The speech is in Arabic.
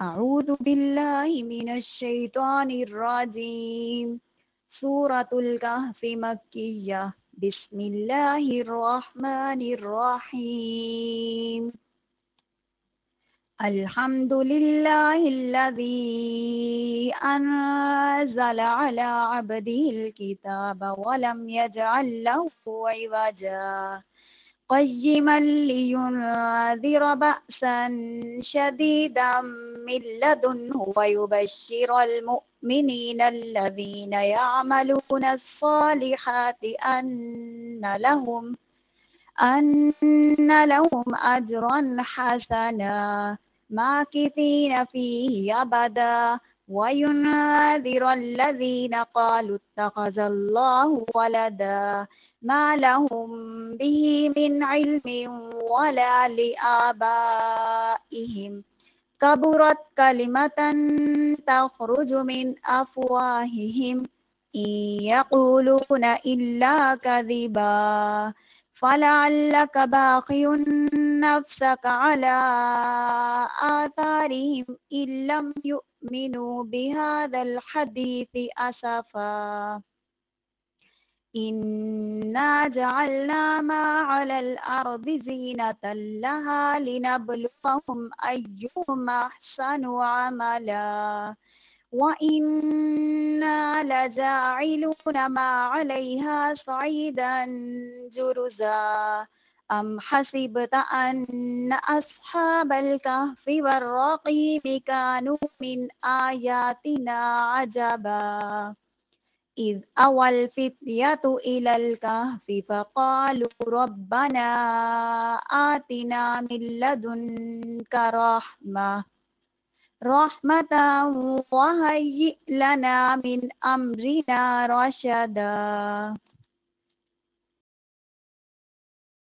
أعوذ بالله من الشيطان الرجيم. سورة الكهف مكية. بسم الله الرحمن الرحيم. الحمد لله الذي أنزل على عبده الكتاب ولم يجعل له عوجا قيما لينذر بأسا شديدا من لدنه ويبشر المؤمنين الذين يعملون الصالحات أن لهم أجرا حسنا ماكثين فيه أبدا وينذر الذين قالوا اتخذ الله ولدا ما لهم به من علم ولا لآبائهم كبرت كلمة تخرج من أفواههم إن يقولون إلا كذبا فلعلك باخع نفسك على آثارهم إن لم يؤمنوا بهذا الحديث أسفا إنا جعلنا ما على الأرض زينة لها لنبلوهم أيهم أحسن عملا وإنا لجاعلون ما عليها صعيدا جرزا أم حسبت أن أصحاب الكهف والرقيم كانوا من آياتنا عجبا إذ أوى الفتية إلى الكهف فقالوا ربنا آتنا من لدنك رحمة وهيئ لنا من أمرنا رشدا